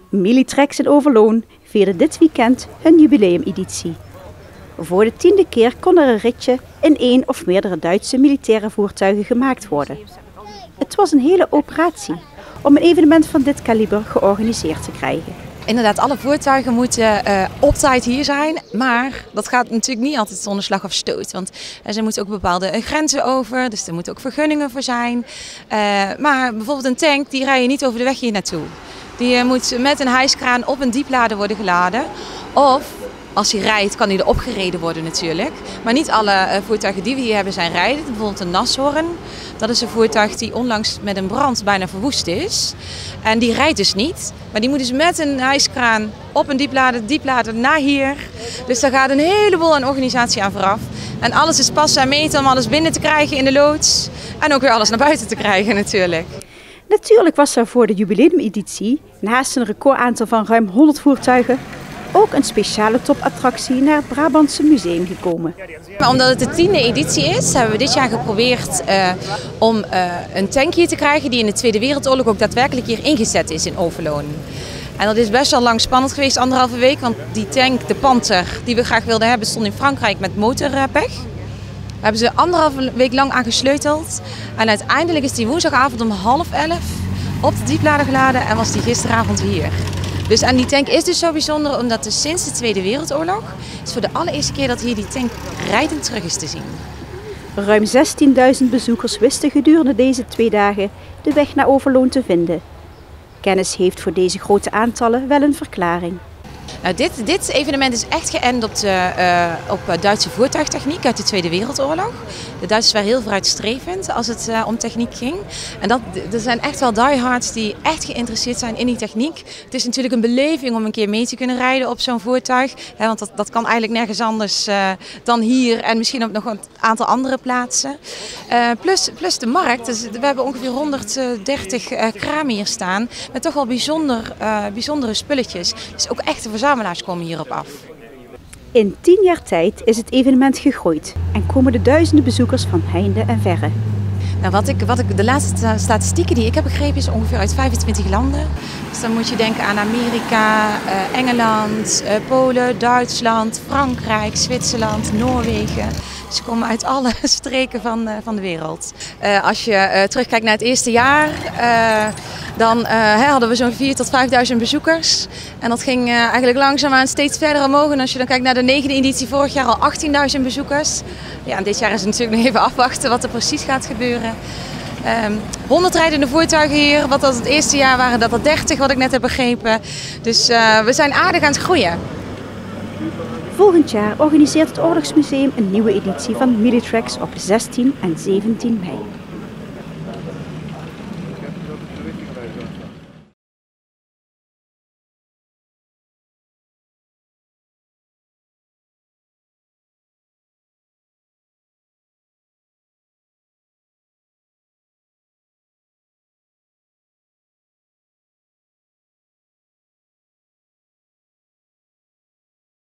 Militrex in Overloon vierde dit weekend hun jubileumeditie. Voor de 10e keer kon er een ritje in één of meerdere Duitse militaire voertuigen gemaakt worden. Het was een hele operatie om een evenement van dit kaliber georganiseerd te krijgen. Inderdaad, alle voertuigen moeten op tijd hier zijn, maar dat gaat natuurlijk niet altijd zonder slag of stoot. Want ze moeten ook bepaalde grenzen over, dus er moeten ook vergunningen voor zijn. Maar bijvoorbeeld een tank, die rij je niet over de weg hier naartoe. Die moet met een hijskraan op een dieplader worden geladen. Of als hij rijdt, kan hij erop gereden worden natuurlijk. Maar niet alle voertuigen die we hier hebben zijn rijdend. Bijvoorbeeld een Nashorn. Dat is een voertuig die onlangs met een brand bijna verwoest is. En die rijdt dus niet. Maar die moet dus met een hijskraan op een dieplader naar hier. Dus daar gaat een heleboel aan organisatie aan vooraf. En alles is passen en meten om alles binnen te krijgen in de loods. En ook weer alles naar buiten te krijgen natuurlijk. Natuurlijk was er voor de jubileumeditie, naast een recordaantal van ruim 100 voertuigen, ook een speciale topattractie naar het Brabantse Museum gekomen. Maar omdat het de 10e editie is, hebben we dit jaar geprobeerd om een tank hier te krijgen die in de Tweede Wereldoorlog ook daadwerkelijk hier ingezet is in Overloon. En dat is best wel lang spannend geweest, 1,5 week, want die tank, de Panther, die we graag wilden hebben, stond in Frankrijk met motorpech. Daar hebben ze 1,5 week lang aan gesleuteld. En uiteindelijk is die woensdagavond om 10:30 op de dieplader geladen en was die gisteravond hier. Dus en die tank is dus zo bijzonder omdat er sinds de Tweede Wereldoorlog is voor de allereerste keer dat hier die tank rijdend terug is te zien. Ruim 16.000 bezoekers wisten gedurende deze 2 dagen de weg naar Overloon te vinden. Kennis heeft voor deze grote aantallen wel een verklaring. Nou, dit evenement is echt geënt op Duitse voertuigtechniek uit de Tweede Wereldoorlog. De Duitsers waren heel vooruitstrevend als het om techniek ging. En er zijn echt wel diehards die echt geïnteresseerd zijn in die techniek. Het is natuurlijk een beleving om een keer mee te kunnen rijden op zo'n voertuig. Hè, want dat kan eigenlijk nergens anders dan hier en misschien op nog een aantal andere plaatsen. Plus de markt. Dus we hebben ongeveer 130 kramen hier staan met toch wel bijzondere spulletjes. Dus ook echte verzamelaars komen hierop af. In 10 jaar tijd is het evenement gegroeid en komen de duizenden bezoekers van heinde en verre. Nou, de laatste statistieken die ik heb begrepen is ongeveer uit 25 landen. Dus dan moet je denken aan Amerika, Engeland, Polen, Duitsland, Frankrijk, Zwitserland, Noorwegen. Ze komen uit alle streken van de wereld. Als je terugkijkt naar het eerste jaar, dan hadden we zo'n 4.000 tot 5.000 bezoekers. En dat ging eigenlijk langzaamaan steeds verder omhoog. En als je dan kijkt naar de 9e editie, vorig jaar al 18.000 bezoekers. Ja, en dit jaar is het natuurlijk nog even afwachten wat er precies gaat gebeuren. 100 rijdende voertuigen hier, wat als het eerste jaar waren dat er 30, wat ik net heb begrepen. Dus we zijn aardig aan het groeien. Volgend jaar organiseert het Oorlogsmuseum een nieuwe editie van Militrex op 16 en 17 mei.